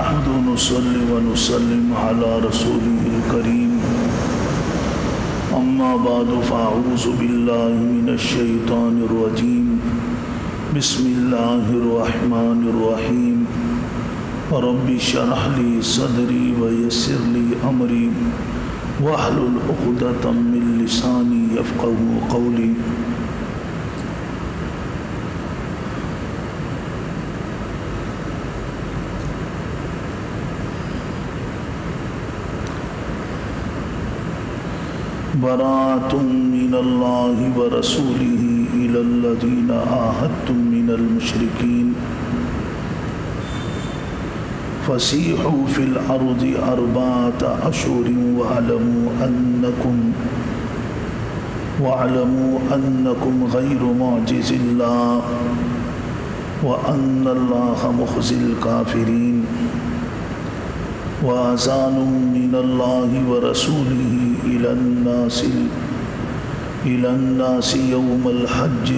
نحمد ونصلي ونسلم على رسوله الكريم اما بعد فاعوذ بالله من الشيطان الرجيم بسم الله الرحمن الرحيم رب اشرح لي صدري ويسر لي امري واحلل عقدة من لساني يفقهوا قولي براءة من الله ورسوله إلى الذين عاهدتم من المشركين فسيحوا في الأرض 4 أشهر واعلموا أنكم غير معجز الله وأن الله مخزي الكافرين وأذان من الله ورسوله إلى الناس يوم الحج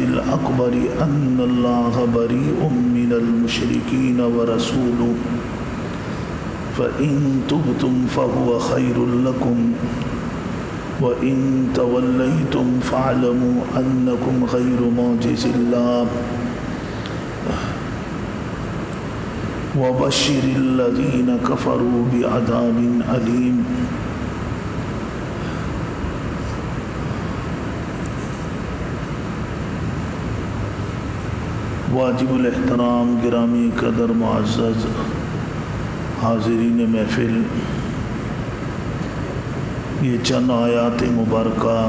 الأكبر أن الله بريء من المشركين ورسوله فإن تبتم فهو خير لكم وإن توليتم فاعلموا أنكم غير معجز الله وبشر الذين كفروا بعذاب أليم. واجب الاحترام گرامی قدر معزز حاضرین محفل، یہ چند آیات مبارکہ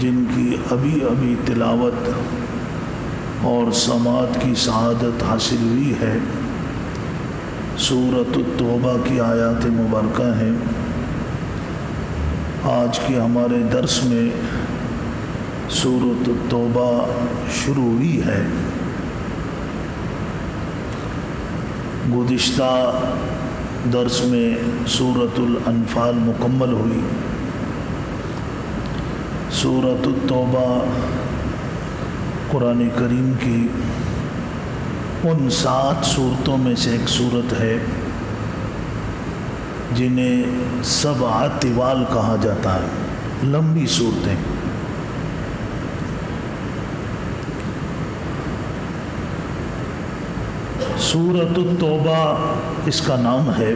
جن کی ابھی تلاوت اور سماعت کی سعادت حاصل ہوئی ہے، سورۃ التوبہ کی آیات مبارکہ ہیں. آج کے ہمارے درس میں سورۃ التوبہ شروع ہوئی ہے. گزشتہ درس میں سورۃ الانفال مکمل ہوئی. سورۃ التوبہ قرآن کریم کی ان 7 صورتوں میں سے ایک صورت ہے جنہیں 7 طوال کہا جاتا ہے، لمبی صورتیں. سورۃ التوبہ اس کا نام ہے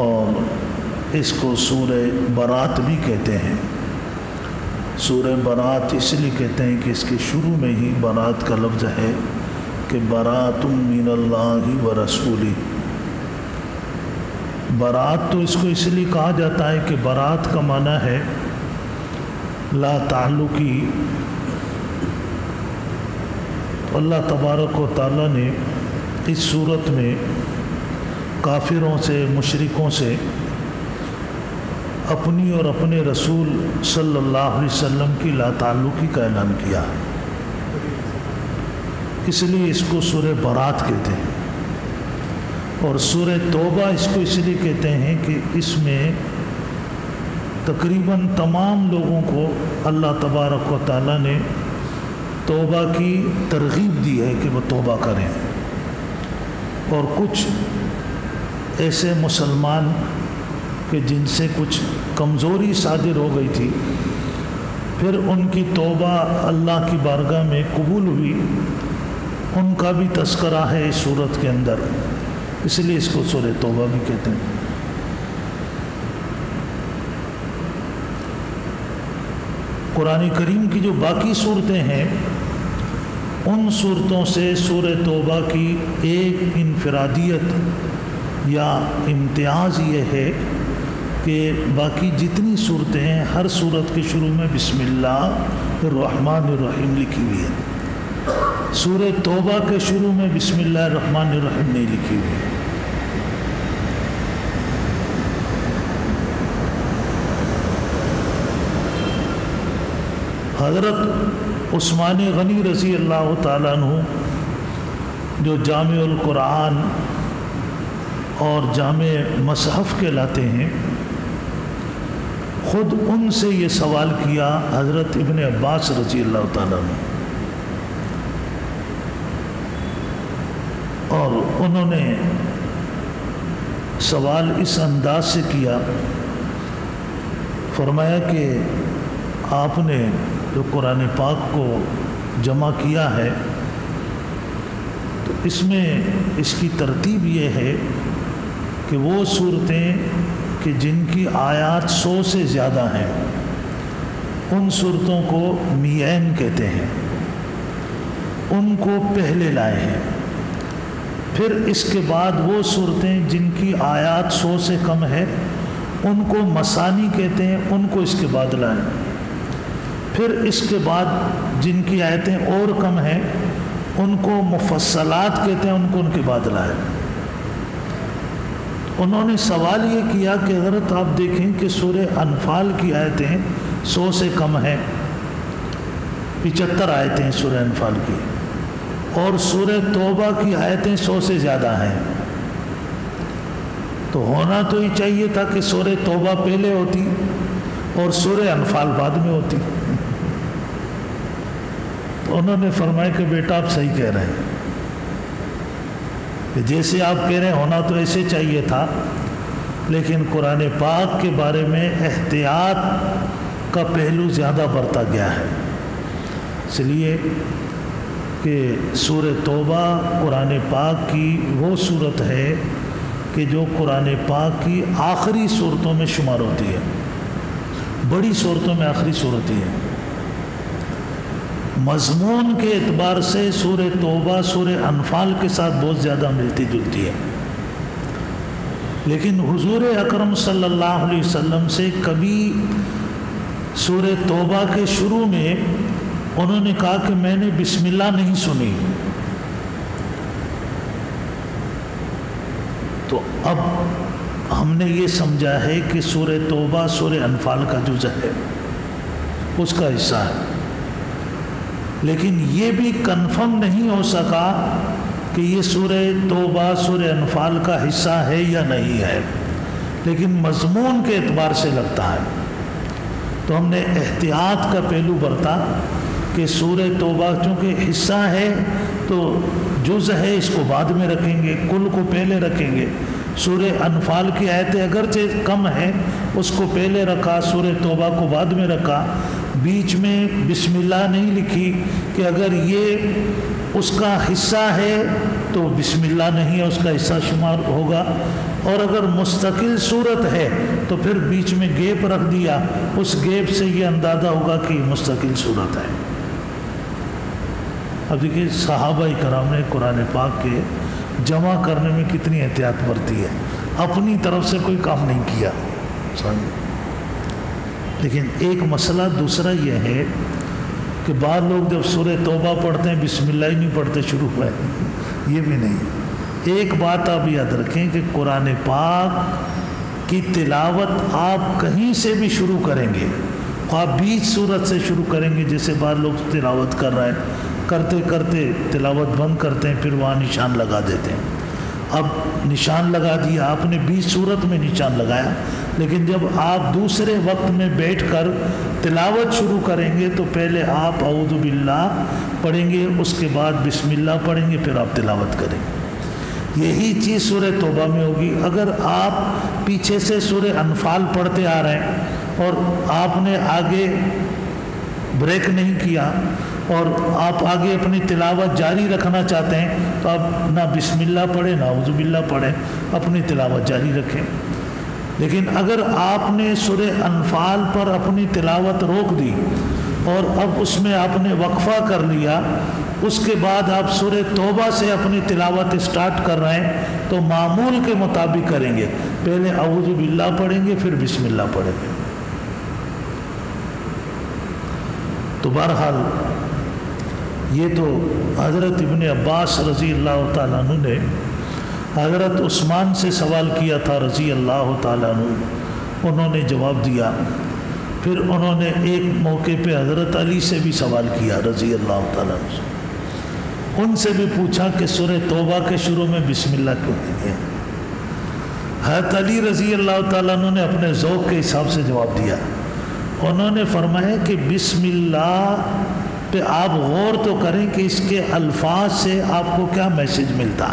اور اس کو سورہ برات بھی کہتے ہیں. سورہ برات اس لیے کہتے ہیں کہ اس کے شروع میں ہی برات کا لفظ ہے کہ براءۃ من اللہ ورسولہ. برات تو اس کو اس لیے کہا جاتا ہے کہ برات کا معنی ہے لا تعلقی. اللہ تبارک و تعالیٰ نے اس صورت میں کافروں سے، مشرکوں سے اپنی اور اپنے رسول صلی اللہ علیہ وسلم کی لا تعلقی کا اعلان کیا ہے. اس لیے اس کو سورہ برات کہتے ہیں. اور سورہ توبہ اس کو اس لیے کہتے ہیں کہ اس میں تقریباً تمام لوگوں کو اللہ تبارک و تعالیٰ نے توبہ کی ترغیب دی ہے کہ وہ توبہ کریں. اور کچھ ایسے مسلمان کہ جن سے کچھ کمزوری صادر ہو گئی تھی، پھر ان کی توبہ اللہ کی بارگاہ میں قبول ہوئی، ان کا بھی تذکرہ ہے اس صورت کے اندر. اس لیے اس کو سورہ توبہ بھی کہتے ہیں. قرآن کریم کی جو باقی صورتیں ہیں ان صورتوں سے سورہ توبہ کی ایک انفرادیت یا امتیاز یہ ہے کہ باقی جتنی صورتیں ہیں ہر صورت کے شروع میں بسم اللہ الرحمن الرحیم لکھی ہوئی ہے. سورہ توبہ کے شروع میں بسم اللہ الرحمن الرحیم نہیں لکھی ہوئی ہے. حضرت عثمان غنی رضی اللہ تعالیٰ عنہ جو جامع القرآن اور جامع مصحف کہلاتے ہیں، خود ان سے یہ سوال کیا حضرت ابن عباس رضی اللہ تعالیٰ عنہ. اور انہوں نے سوال اس انداز سے کیا، فرمایا کہ آپ نے جو قرآن پاک کو جمع کیا ہے تو اس میں اس کی ترتیب یہ ہے کہ وہ صورتیں کہ جن کی آیات 100 سے زیادہ ہیں ان صورتوں کو میعین کہتے ہیں، ان کو پہلے لائے ہیں۔ پھر اس کے بعد وہ صورتیں جن کی آیات 100 سے کم ہے ان کو مثانی کہتے ہیں، ان کو اس کے بعد لائیں۔ پھر اس کے بعد جن کی آیتیں اور کم ہیں ان کو مفصلات کہتے ہیں، ان کو ان کے بعد لائیں۔ انہوں نے سوال یہ کیا کہ حضرت آپ دیکھیں کہ سورہ انفال کی آیتیں 100 سے کم ہیں، 75 آیتیں ہیں سورہ انفال کی، اور سورہ توبہ کی آیتیں 100 سے زیادہ ہیں، تو ہونا تو ہی چاہیے تھا کہ سورہ توبہ پہلے ہوتی اور سورہ انفال بعد میں ہوتی۔ تو انہوں نے فرمایا کہ بیٹا آپ صحیح کہہ رہے ہیں، کہ جیسے آپ کہہ رہے ہیں ہونا تو ایسے چاہیے تھا، لیکن قرآن پاک کے بارے میں احتیاط کا پہلو زیادہ برتا گیا ہے، اس لیے کہ سورہ توبہ قرآن پاک کی وہ صورت ہے کہ جو قرآن پاک کی آخری صورتوں میں شمار ہوتی ہے، بڑی صورتوں میں آخری صورت ہی ہے۔ مضمون کے اعتبار سے سورہ توبہ سورہ انفال کے ساتھ بہت زیادہ ملتی جلتی ہے، لیکن حضور اکرم صلی اللہ علیہ وسلم سے کبھی سورہ توبہ کے شروع میں انہوں نے کہا کہ میں نے بسم اللہ نہیں سنی، تو اب ہم نے یہ سمجھا ہے کہ سورہ توبہ سورہ انفال کا جزء ہے، اس کا حصہ ہے، لیکن یہ بھی کنفرم نہیں ہو سکا کہ یہ سورہ توبہ سورہ انفال کا حصہ ہے یا نہیں ہے، لیکن مضمون کے اعتبار سے لگتا ہے۔ تو ہم نے احتیاط کا پہلو برتا کہ سورہ توبہ چونکہ حصہ ہے تو جزء ہے، اس کو بعد میں رکھیں گے، کل کو پہلے رکھیں گے۔ سورہ انفال کی آیتیں اگرچہ کم ہیں اس کو پہلے رکھا، سورہ توبہ کو بعد میں رکھا، بیچ میں بسم اللہ نہیں لکھی کہ اگر یہ اس کا حصہ ہے تو بسم اللہ نہیں ہے، اس کا حصہ شمار ہوگا، اور اگر مستقل صورت ہے تو پھر بیچ میں گیپ رکھ دیا، اس گیپ سے یہ اندازہ ہوگا کہ یہ مستقل صورت ہے۔ اب دیکھیے صحابہ کرام نے قرآن پاک کے جمع کرنے میں کتنی احتیاط برتی ہے، اپنی طرف سے کوئی کام نہیں کیا۔ لیکن ایک مسئلہ دوسرا یہ ہے کہ بعض لوگ جب سورہ توبہ پڑھتے ہیں بسم اللہ ہی نہیں پڑھتے شروع میں، یہ بھی نہیں۔ ایک بات آپ یاد رکھیں کہ قرآن پاک کی تلاوت آپ کہیں سے بھی شروع کریں گے، آپ بیچ سورت سے شروع کریں گے، جیسے بعض لوگ تلاوت کر رہے ہیں، کرتے کرتے تلاوت بند کرتے ہیں، پھر وہاں نشان لگا دیتے ہیں۔ اب نشان لگا دیا آپ نے، بیچ صورت میں نشان لگایا، لیکن جب آپ دوسرے وقت میں بیٹھ کر تلاوت شروع کریں گے تو پہلے آپ اعوذ باللہ پڑھیں گے، اس کے بعد بسم اللہ پڑھیں گے، پھر آپ تلاوت کریں گے۔ یہی چیز سورہ توبہ میں ہوگی۔ اگر آپ پیچھے سے سورہ انفال پڑھتے آ رہے ہیں اور آپ نے آگے بریک نہیں کیا اور آپ آگے اپنی تلاوت جاری رکھنا چاہتے ہیں تو آپ نہ بسم اللہ پڑھیں نہ اعوذ باللہ پڑھیں، اپنی تلاوت جاری رکھیں۔ لیکن اگر آپ نے سورہ انفال پر اپنی تلاوت روک دی اور اب اس میں آپ نے وقفہ کر لیا، اس کے بعد آپ سورہ توبہ سے اپنی تلاوت اسٹارٹ کر رہے ہیں تو معمول کے مطابق کریں گے، پہلے اعوذ باللہ پڑھیں گے پھر بسم اللہ پڑھیں گے۔ تو بہرحال یہ تو حضرت ابن عباس رضی اللہ تعالیٰ عنہ نے حضرت عثمان سے سوال کیا تھا رضی اللہ تعالیٰ عنہ، انہوں نے جواب دیا۔ پھر انہوں نے ایک موقع پہ حضرت علی سے بھی سوال کیا رضی اللہ تعالیٰ عنہ، ان سے بھی پوچھا کہ سورہ توبہ کے شروع میں بسم اللہ کیوں نہیں ہے؟ حضرت علی رضی اللہ تعالیٰ عنہ نے اپنے ذوق کے حساب سے جواب دیا، انہوں نے فرمایا کہ بسم اللہ پہ آپ غور تو کریں کہ اس کے الفاظ سے آپ کو کیا میسج ملتا۔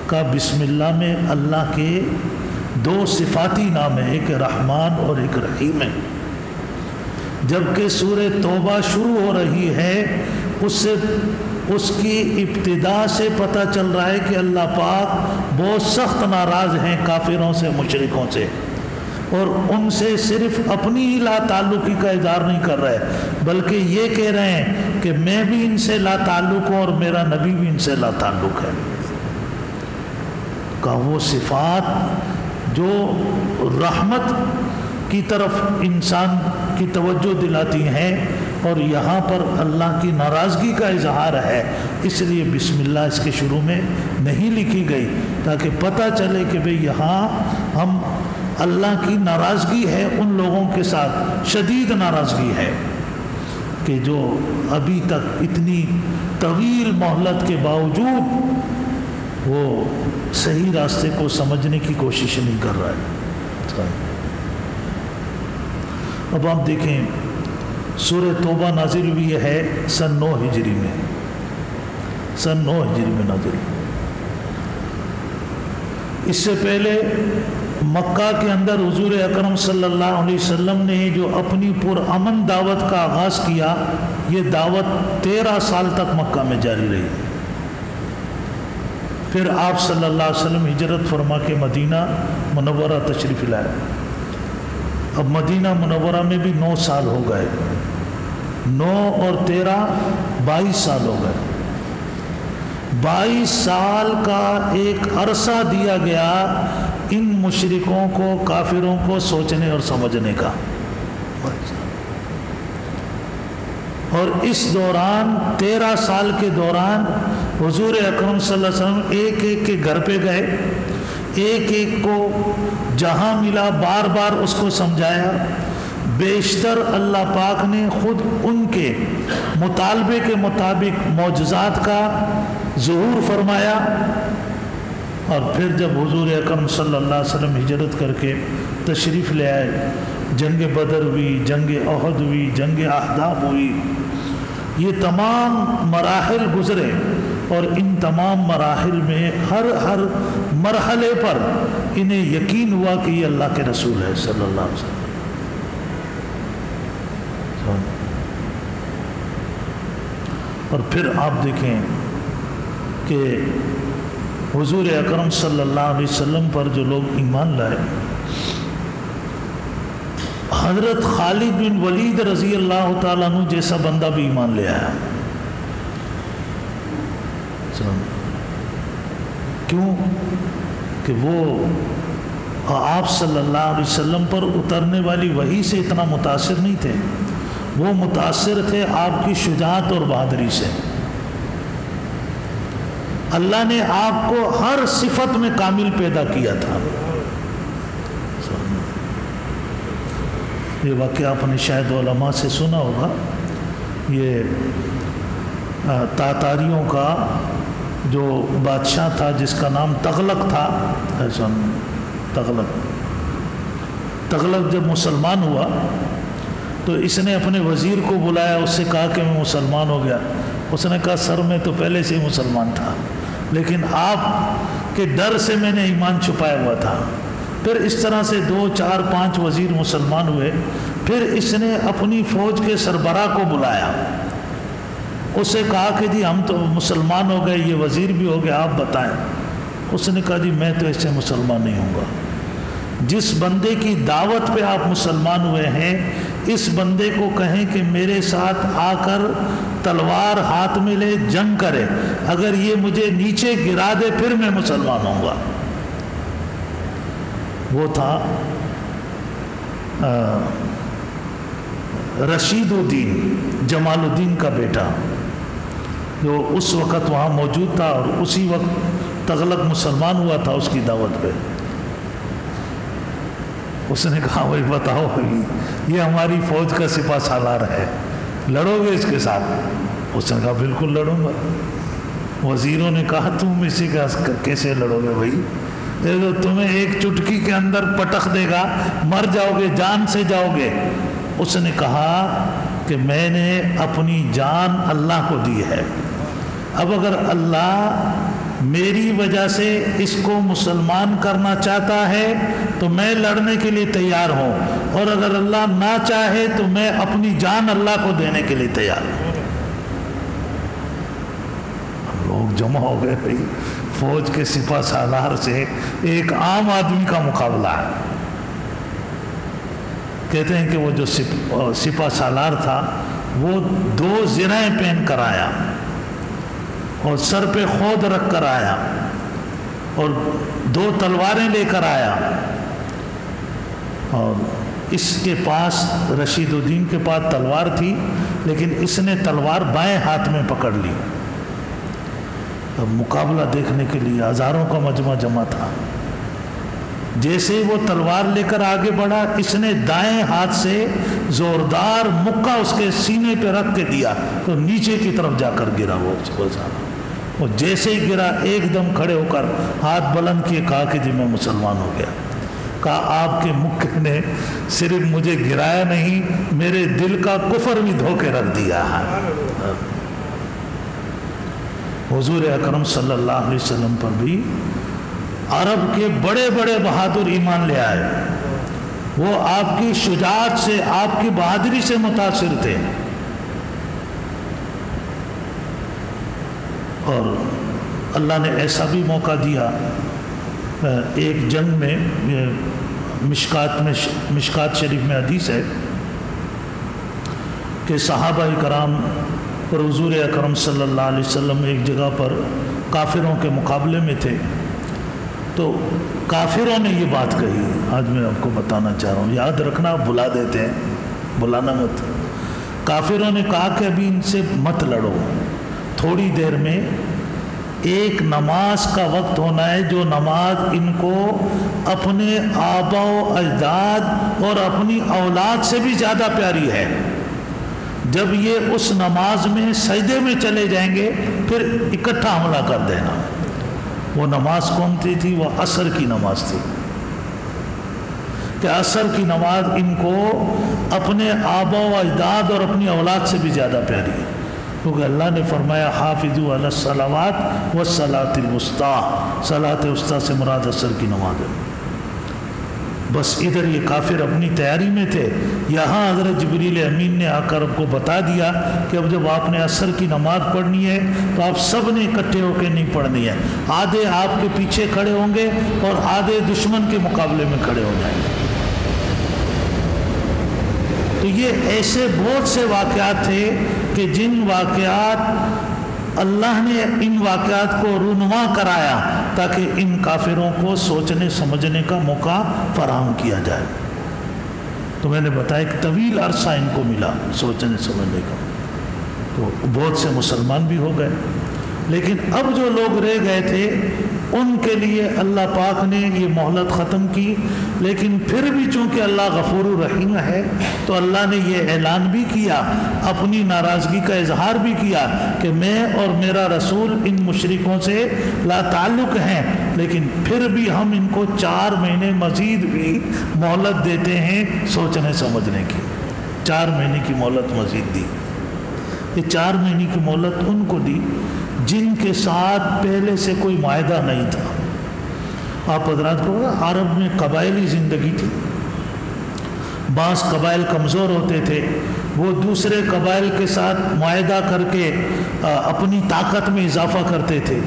کا بسم اللہ میں اللہ کے دو صفاتی نام ہیں، ایک رحمان اور ایک رحیم ہے۔ جبکہ سورہ توبہ شروع ہو رہی ہے اس کی ابتدا سے پتہ چل رہا ہے کہ اللہ پاک بہت سخت ناراض ہیں کافروں سے، مشرکوں سے، اور ان سے صرف اپنی ہی لا تعلقی کا اظہار نہیں کر رہے بلکہ یہ کہہ رہے ہیں کہ میں بھی ان سے لا تعلق ہوں اور میرا نبی بھی ان سے لا تعلق ہے۔ کہ وہ صفات جو رحمت کی طرف انسان کی توجہ دلاتی ہیں اور یہاں پر اللہ کی ناراضگی کا اظہار ہے، اس لیے بسم اللہ اس کے شروع میں نہیں لکھی گئی تاکہ پتہ چلے کہ بھئی یہاں ہم اللہ کی ناراضگی ہے ان لوگوں کے ساتھ، شدید ناراضگی ہے کہ جو ابھی تک اتنی طویل مہلت کے باوجود وہ صحیح راستے کو سمجھنے کی کوشش نہیں کر رہا ہے۔ اب آپ دیکھیں سورہ توبہ نازل ہوئی ہے سن 9 ہجری میں، سن 9 ہجری میں نازل۔ اس سے پہلے مکہ کے اندر حضور اکرم صلی اللہ علیہ وسلم نے جو اپنی پرامن دعوت کا آغاز کیا، یہ دعوت 13 سال تک مکہ میں جاری رہی۔ پھر آپ صلی اللہ علیہ وسلم ہجرت فرما کے مدینہ منورہ تشریف لائے۔ اب مدینہ منورہ میں بھی 9 سال ہو گئے، 9 اور 13 22 سال ہو گئے۔ 22 سال کا ایک عرصہ دیا گیا ان مشرکوں کو، کافروں کو سوچنے اور سمجھنے کا، اور اس دوران 13 سال کے دوران حضور اکرم صلی اللہ علیہ وسلم ایک ایک کے گھر پہ گئے، ایک ایک کو جہاں ملا بار بار اس کو سمجھایا۔ بیشتر اللہ پاک نے خود ان کے مطالبے کے مطابق معجزات کا ظہور فرمایا، اور پھر جب حضور اکرم صلی اللہ علیہ وسلم ہجرت کر کے تشریف لے آئے، جنگ بدر ہوئی، جنگ احد ہوئی، جنگ احزاب ہوئی، یہ تمام مراحل گزرے، اور ان تمام مراحل میں ہر مرحلے پر انہیں یقین ہوا کہ یہ اللہ کے رسول ہے صلی اللہ علیہ وسلم۔ اور پھر آپ دیکھیں کہ حضور اکرم صلی اللہ علیہ وسلم پر جو لوگ ایمان لائے، حضرت خالد بن ولید رضی اللہ تعالیٰ عنہ جیسا بندہ بھی ایمان لے آیا۔ کیوں کہ وہ آپ صلی اللہ علیہ وسلم پر اترنے والی وحی سے اتنا متاثر نہیں تھے، وہ متاثر تھے آپ کی شجاعت اور بہادری سے۔ اللہ نے آپ کو ہر صفت میں کامل پیدا کیا تھا۔ یہ واقعہ آپ نے شاید علماء سے سنا ہوگا، یہ تاتاریوں کا جو بادشاہ تھا جس کا نام تغلق تھا، تغلق جب مسلمان ہوا تو اس نے اپنے وزیر کو بلایا، اس سے کہا کہ میں مسلمان ہو گیا۔ اس نے کہا سر میں تو پہلے سے ہی مسلمان تھا، لیکن آپ کے ڈر سے میں نے ایمان چھپایا ہوا تھا۔ پھر اس طرح سے 2 4 5 وزیر مسلمان ہوئے۔ پھر اس نے اپنی فوج کے سربراہ کو بلایا، اس سے کہا کہ جی ہم تو مسلمان ہو گئے، یہ وزیر بھی ہو گیا، آپ بتائیں۔ اس نے کہا جی میں تو اس سے مسلمان نہیں ہوں گا۔ جس بندے کی دعوت پہ آپ مسلمان ہوئے ہیں، اس بندے کو کہیں کہ میرے ساتھ آ کر تلوار ہاتھ میں لے جنگ کرے، اگر یہ مجھے نیچے گرا دے پھر میں مسلمان ہوں گا۔ وہ تھا رشید الدین، جمال الدین کا بیٹا، جو اس وقت وہاں موجود تھا، اور اسی وقت تغلق مسلمان ہوا تھا اس کی دعوت پہ۔ اس نے کہا بھائی بتاؤ، یہ ہماری فوج کا سپہ سالار ہے، لڑو گے اس کے ساتھ؟ اس نے کہا بالکل لڑوں گا۔ وزیروں نے کہا تم اسی کا کیسے لڑو گے بھائی، تمہیں ایک چٹکی کے اندر پٹخ دے گا، مر جاؤ گے، جان سے جاؤ گے۔ اس نے کہا کہ میں نے اپنی جان اللہ کو دی ہے، اب اگر اللہ میری وجہ سے اس کو مسلمان کرنا چاہتا ہے تو میں لڑنے کے لیے تیار ہوں، اور اگر اللہ نہ چاہے تو میں اپنی جان اللہ کو دینے کے لیے تیار ہوں۔ لوگ جمع ہو گئے بھائی، فوج کے سپہ سالار سے ایک عام آدمی کا مقابلہ ہے۔ کہتے ہیں کہ وہ جو سپہ سالار تھا وہ 2 زرہیں پہن کر آیا اور سر پہ خود رکھ کر آیا اور 2 تلواریں لے کر آیا، اور اس کے پاس رشید الدین کے پاس تلوار تھی لیکن اس نے تلوار بائیں ہاتھ میں پکڑ لی۔ اب مقابلہ دیکھنے کے لیے ہزاروں کا مجمع جمع تھا۔ جیسے وہ تلوار لے کر آگے بڑھا، اس نے دائیں ہاتھ سے زوردار مکہ اس کے سینے پہ رکھ کے دیا تو نیچے کی طرف جا کر گرا وہ جیسے ہی گرا ایک دم کھڑے ہو کر ہاتھ بلند کیے، کہا کہ جی میں مسلمان ہو گیا۔ کہا آپ کے مکہ نے صرف مجھے گرایا نہیں، میرے دل کا کفر بھی دھو کے رکھ دیا ہے۔ حضور اکرم صلی اللہ علیہ وسلم پر بھی عرب کے بڑے بڑے بہادر ایمان لے آئے، وہ آپ کی شجاعت سے، آپ کی بہادری سے متاثر تھے، اور اللہ نے ایسا بھی موقع دیا۔ ایک جنگ میں مشکات شریف میں حدیث ہے کہ صحابہ کرام اور حضور اکرم صلی اللہ علیہ وسلم ایک جگہ پر کافروں کے مقابلے میں تھے، تو کافروں نے یہ بات کہی، آج میں آپ کو بتانا چاہ رہا ہوں، یاد رکھنا، بلا دیتے ہیں، بلانا مت۔ کافروں نے کہا کہ ابھی ان سے مت لڑو، تھوڑی دیر میں ایک نماز کا وقت ہونا ہے جو نماز ان کو اپنے آبا و اجداد اور اپنی اولاد سے بھی زیادہ پیاری ہے۔ جب یہ اس نماز میں سجدے میں چلے جائیں گے پھر اکٹھا حملہ کر دینا۔ وہ نماز کون سی تھی؟ وہ عصر کی نماز تھی، کہ عصر کی نماز ان کو اپنے آبا و اجداد اور اپنی اولاد سے بھی زیادہ پیاری ہے، کیونکہ اللہ نے فرمایا حافظوا علی الصلوات والصلاۃ الوسطیٰ، صلاۃ وسطیٰ سے مراد عصر کی نماز ہے۔ بس ادھر یہ کافر اپنی تیاری میں تھے، یہاں حضرت جبریل امین نے آ کر آپ کو بتا دیا کہ اب جب آپ نے عصر کی نماز پڑھنی ہے تو آپ سب نے اکٹھے ہو کے نہیں پڑھنی ہے، آدھے آپ کے پیچھے کھڑے ہوں گے اور آدھے دشمن کے مقابلے میں کھڑے ہو جائیں گے۔ تو یہ ایسے بہت سے واقعات تھے کہ جن واقعات اللہ نے ان واقعات کو رونما کرایا تاکہ ان کافروں کو سوچنے سمجھنے کا موقع فراہم کیا جائے۔ تو میں نے بتایا کہ طویل عرصہ ان کو ملا سوچنے سمجھنے کا، تو بہت سے مسلمان بھی ہو گئے، لیکن اب جو لوگ رہ گئے تھے ان کے لیے اللہ پاک نے یہ مہلت ختم کی، لیکن پھر بھی چونکہ اللہ غفور الرحیم ہے تو اللہ نے یہ اعلان بھی کیا، اپنی ناراضگی کا اظہار بھی کیا کہ میں اور میرا رسول ان مشرکوں سے لا تعلق ہیں، لیکن پھر بھی ہم ان کو 4 مہینے مزید بھی مہلت دیتے ہیں سوچنے سمجھنے کی۔ 4 مہینے کی مہلت مزید دی۔ یہ 4 مہینے کی مہلت ان کو دی جن کے ساتھ پہلے سے کوئی معاہدہ نہیں تھا۔ آپ حضرات کو عرب میں قبائلی زندگی تھی، بعض قبائل کمزور ہوتے تھے، وہ دوسرے قبائل کے ساتھ معاہدہ کر کے اپنی طاقت میں اضافہ کرتے تھے،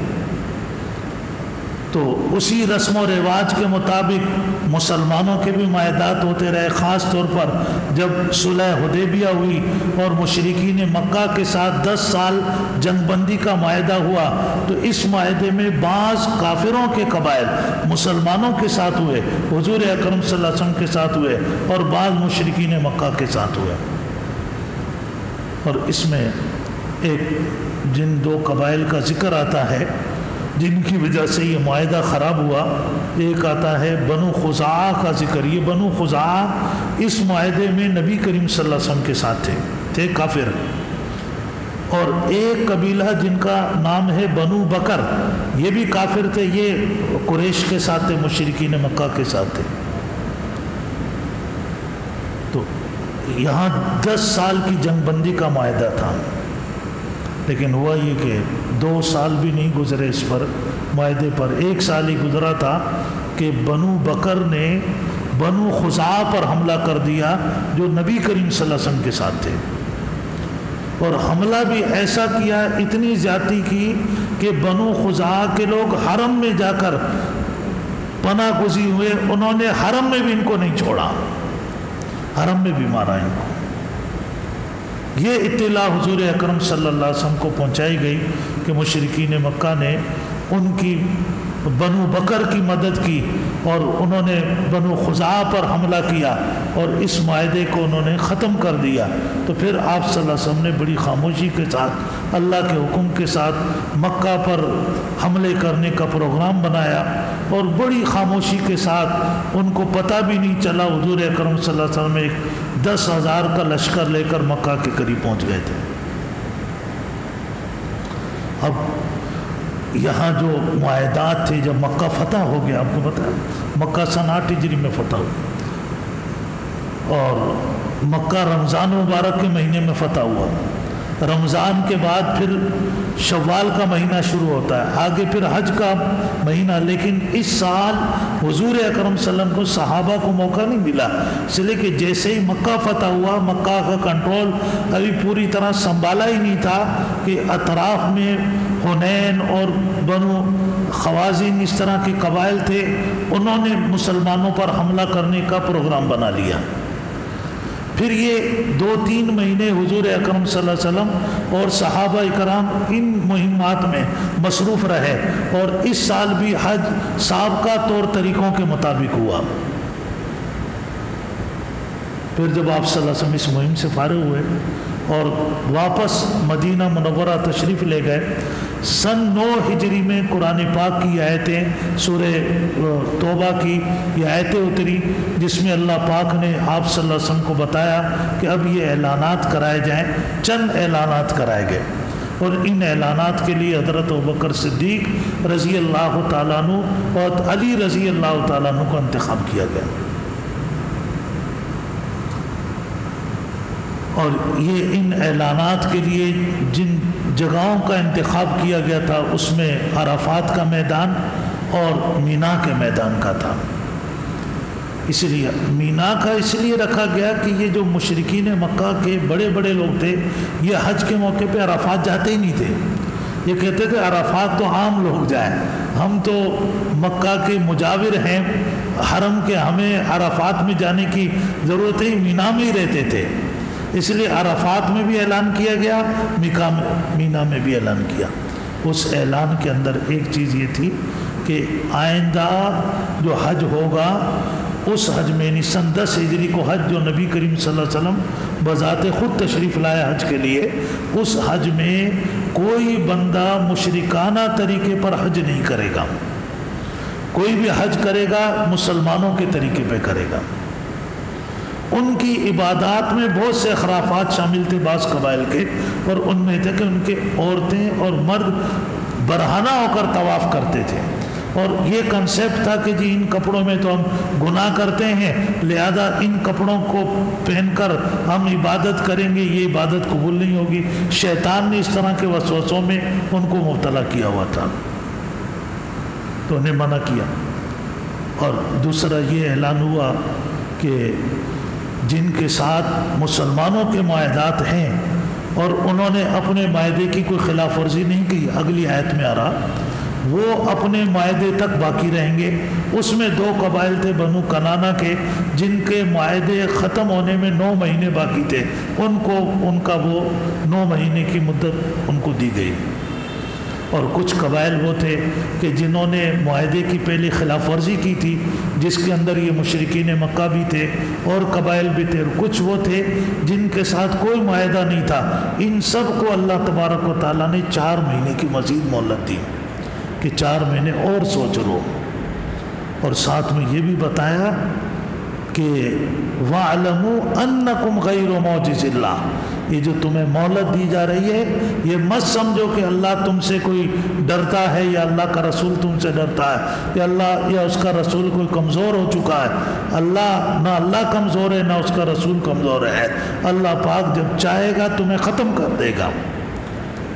تو اسی رسم و رواج کے مطابق مسلمانوں کے بھی معاہدات ہوتے رہے۔ خاص طور پر جب صلح حدیبیہ ہوئی اور مشرکین مکہ کے ساتھ 10 سال جنگ بندی کا معاہدہ ہوا، تو اس معاہدے میں بعض کافروں کے قبائل مسلمانوں کے ساتھ ہوئے، حضور اکرم صلی اللہ علیہ وسلم کے ساتھ ہوئے، اور بعض مشرکین مکہ کے ساتھ ہوئے۔ اور اس میں ایک جن 2 قبائل کا ذکر آتا ہے جن کی وجہ سے یہ معاہدہ خراب ہوا، ایک آتا ہے بنو خزاعہ کا ذکر۔ یہ بنو خزاعہ اس معاہدے میں نبی کریم صلی اللہ علیہ وسلم کے ساتھ تھے کافر، اور ایک قبیلہ جن کا نام ہے بنو بکر، یہ بھی کافر تھے، یہ قریش کے ساتھ تھے، مشرکین مکہ کے ساتھ تھے۔ تو یہاں 10 سال کی جنگ بندی کا معاہدہ تھا، لیکن ہوا یہ کہ 2 سال بھی نہیں گزرے اس پر معاہدے پر 1 سال ہی گزرا تھا کہ بنو بکر نے بنو خزاعہ پر حملہ کر دیا جو نبی کریم صلی اللہ علیہ وسلم کے ساتھ تھے، اور حملہ بھی ایسا کیا، اتنی زیادتی کی کہ بنو خزاعہ کے لوگ حرم میں جا کر پناہ گزین ہوئے، انہوں نے حرم میں بھی ان کو نہیں چھوڑا، حرم میں بھی مارا ان کو۔ یہ اطلاع حضور اکرم صلی اللہ علیہ وسلم کو پہنچائی گئی کہ مشرکین مکہ نے ان کی بنو بکر کی مدد کی اور انہوں نے بنو خزاعہ پر حملہ کیا اور اس معاہدے کو انہوں نے ختم کر دیا۔ تو پھر آپ صلی اللہ علیہ وسلم نے بڑی خاموشی کے ساتھ اللہ کے حکم کے ساتھ مکہ پر حملے کرنے کا پروگرام بنایا، اور بڑی خاموشی کے ساتھ ان کو پتہ بھی نہیں چلا۔ حضور اکرم صلی اللہ علیہ وسلم ایک 10,000 کا لشکر لے کر مکہ کے قریب پہنچ گئے تھے۔ اب یہاں جو معاہدات تھے، جب مکہ فتح ہو گیا، آپ کو پتہ ہے مکہ سن 8 ہجری میں فتح ہوا، اور مکہ رمضان مبارک کے مہینے میں فتح ہوا۔ رمضان کے بعد پھر شوال کا مہینہ شروع ہوتا ہے، آگے پھر حج کا مہینہ۔ لیکن اس سال حضور اکرم صلی اللہ علیہ وسلم کو صحابہ کو موقع نہیں ملا، اس لیے کہ جیسے ہی مکہ فتح ہوا، مکہ کا کنٹرول ابھی پوری طرح سنبھالا ہی نہیں تھا کہ اطراف میں حنین اور بنو خوازن اس طرح کے قبائل تھے، انہوں نے مسلمانوں پر حملہ کرنے کا پروگرام بنا لیا۔ پھر یہ 2-3 مہینے حضور اکرم صلی اللہ علیہ وسلم اور صحابہ اکرام ان مہمات میں مصروف رہے، اور اس سال بھی حج سابقہ طور طریقوں کے مطابق ہوا۔ پھر جب آپ صلی اللہ علیہ وسلم اس مہم سے فارغ ہوئے اور واپس مدینہ منورہ تشریف لے گئے، سن 9 ہجری میں قرآن پاک کی آیتیں، سورہ توبہ کی یہ آیتیں اتری، جس میں اللہ پاک نے آپ صلی اللہ علیہ وسلم کو بتایا کہ اب یہ اعلانات کرائے جائیں۔ چند اعلانات کرائے گئے، اور ان اعلانات کے لیے حضرت ابوبکر صدیق رضی اللہ تعالیٰ عنہ اور علی رضی اللہ تعالیٰ عنہ کو انتخاب کیا گیا۔ اور یہ ان اعلانات کے لیے جن جگہوں کا انتخاب کیا گیا تھا، اس میں عرفات کا میدان اور مینا کے میدان کا تھا۔ اس لیے مینا کا اس لیے رکھا گیا کہ یہ جو مشرکین مکہ کے بڑے بڑے لوگ تھے، یہ حج کے موقع پہ عرفات جاتے ہی نہیں تھے۔ یہ کہتے تھے عرفات تو عام لوگ جائیں، ہم تو مکہ کے مجاور ہیں حرم کے، ہمیں عرفات میں جانے کی ضرورت ہے، مینا میں ہی رہتے تھے۔ اس لیے عرفات میں بھی اعلان کیا گیا، مینا میں بھی اعلان کیا۔ اس اعلان کے اندر ایک چیز یہ تھی کہ آئندہ جو حج ہوگا، اس حج میں یعنی سن 10 ہجری کو حج جو نبی کریم صلی اللہ علیہ وسلم بذات خود تشریف لائے حج کے لیے، اس حج میں کوئی بندہ مشرکانہ طریقے پر حج نہیں کرے گا۔ کوئی بھی حج کرے گا مسلمانوں کے طریقے پہ کرے گا۔ ان کی عبادات میں بہت سے خرافات شامل تھے بعض قبائل کے، اور ان میں تھے کہ ان کے عورتیں اور مرد برہنہ ہو کر طواف کرتے تھے، اور یہ کنسیپٹ تھا کہ جی ان کپڑوں میں تو ہم گناہ کرتے ہیں، لہذا ان کپڑوں کو پہن کر ہم عبادت کریں گے، یہ عبادت قبول نہیں ہوگی۔ شیطان نے اس طرح کے وسوسوں میں ان کو مبتلا کیا ہوا تھا، تو انہیں منع کیا۔ اور دوسرا یہ اعلان ہوا کہ جن کے ساتھ مسلمانوں کے معاہدات ہیں اور انہوں نے اپنے معاہدے کی کوئی خلاف ورزی نہیں کی، اگلی آیت میں آ رہا، وہ اپنے معاہدے تک باقی رہیں گے۔ اس میں 2 قبائل تھے بنو کنانہ کے، جن کے معاہدے ختم ہونے میں 9 مہینے باقی تھے، ان کا وہ 9 مہینے کی مدت ان کو دی گئی۔ اور کچھ قبائل وہ تھے کہ جنہوں نے معاہدے کی پہلے خلاف ورزی کی تھی، جس کے اندر یہ مشرکین مکہ بھی تھے اور قبائل بھی تھے، اور کچھ وہ تھے جن کے ساتھ کوئی معاہدہ نہیں تھا۔ ان سب کو اللہ تبارک و تعالیٰ نے 4 مہینے کی مزید مہلت دی کہ 4 مہینے اور سوچ لو، اور ساتھ میں یہ بھی بتایا کہ وَاعْلَمُوا أَنَّكُمْ غَيْرُ مُعْجِزِ اللَّهِ، یہ جو تمہیں مہلت دی جا رہی ہے، یہ مت سمجھو کہ اللہ تم سے کوئی ڈرتا ہے یا اللہ کا رسول تم سے ڈرتا ہے یا اللہ یا اس کا رسول کوئی کمزور ہو چکا ہے۔ نہ اللہ کمزور ہے نہ اس کا رسول کمزور ہے، اللہ پاک جب چاہے گا تمہیں ختم کر دے گا۔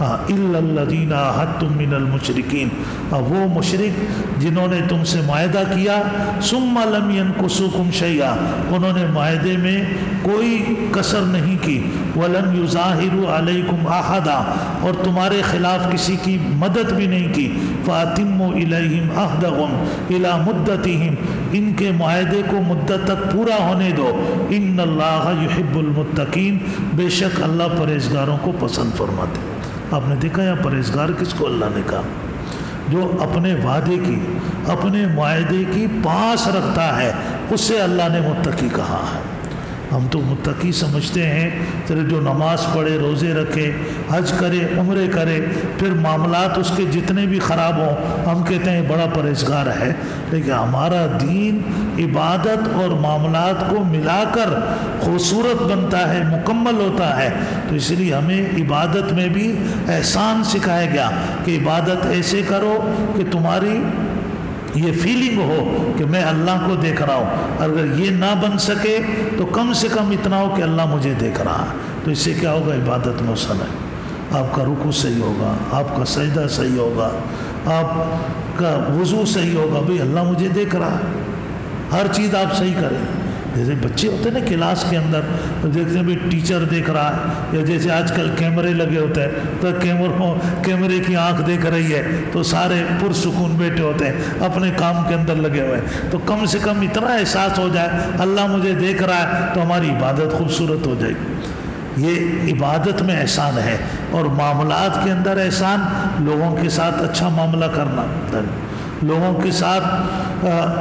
الا الذین عاہدتم من المشرکین، وہ مشرک جنہوں نے تم سے معاہدہ کیا، ثم لم ینقصوکم شیئا، انہوں نے معاہدے میں کوئی کسر نہیں کی، ولم یظاہروا علیکم احدا، اور تمہارے خلاف کسی کی مدد بھی نہیں کی، فاتموا الیہم عہدہم الی مدتہم، ان کے معاہدے کو مدت تک پورا ہونے دو، ان اللہ یحب المتقین، بے شک اللہ پرہیزگاروں کو پسند فرماتے ہیں۔ آپ نے دیکھا یا پرہیزگار کس کو اللہ نے کہا؟ جو اپنے وعدے کی، اپنے معاہدے کی پاس رکھتا ہے، اس سے اللہ نے متقی کہا ہے۔ ہم تو متقی سمجھتے ہیں صرف جو نماز پڑھے، روزے رکھے، حج کرے، عمرے کرے، پھر معاملات اس کے جتنے بھی خراب ہوں ہم کہتے ہیں بڑا پرہیزگار ہے، لیکن ہمارا دین عبادت اور معاملات کو ملا کر خوبصورت بنتا ہے، مکمل ہوتا ہے۔ تو اس لیے ہمیں عبادت میں بھی احسان سکھایا گیا کہ عبادت ایسے کرو کہ تمہاری یہ فیلنگ ہو کہ میں اللہ کو دیکھ رہا ہوں، اگر یہ نہ بن سکے تو کم سے کم اتنا ہو کہ اللہ مجھے دیکھ رہا ہے۔ تو اس سے کیا ہوگا؟ عبادت میں حسن ہے، آپ کا رکوع صحیح ہوگا، آپ کا سجدہ صحیح ہوگا، آپ کا وضو صحیح ہوگا، بھئی اللہ مجھے دیکھ رہا ہے، ہر چیز آپ صحیح کریں۔ جیسے بچے ہوتے ہیں نا کلاس کے اندر، تو دیکھتے ہیں بھی ٹیچر دیکھ رہا ہے، یا جیسے آج کل کیمرے لگے ہوتے ہیں تو کیمرے کی آنکھ دیکھ رہی ہے تو سارے پرسکون بیٹھے ہوتے ہیں اپنے کام کے اندر لگے ہوئے ہیں۔ تو کم سے کم اتنا احساس ہو جائے اللہ مجھے دیکھ رہا ہے تو ہماری عبادت خوبصورت ہو جائے گی۔ یہ عبادت میں احسان ہے، اور معاملات کے اندر احسان، لوگوں کے ساتھ اچھا معاملہ کرنا، لوگوں کے ساتھ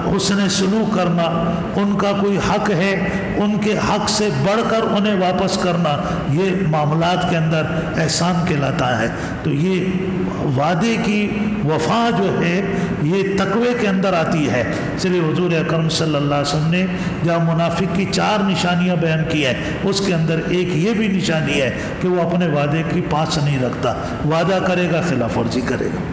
حسن سلوک کرنا، ان کا کوئی حق ہے ان کے حق سے بڑھ کر انہیں واپس کرنا، یہ معاملات کے اندر احسان کہلاتا ہے۔ تو یہ وعدے کی وفا جو ہے یہ تقوی کے اندر آتی ہے۔ اس لیے حضور اکرم صلی اللہ علیہ وسلم نے جہاں منافق کی 4 نشانیاں بیان کی ہیں، اس کے اندر ایک یہ بھی نشانی ہے کہ وہ اپنے وعدے کی پاس نہیں رکھتا، وعدہ کرے گا خلاف ورزی کرے گا۔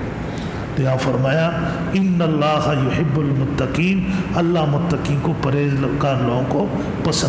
تو یہاں فرمایا ان اللہ یحب المتقین، اللہ متقین کو، پرہیزگار لوگوں کو پسند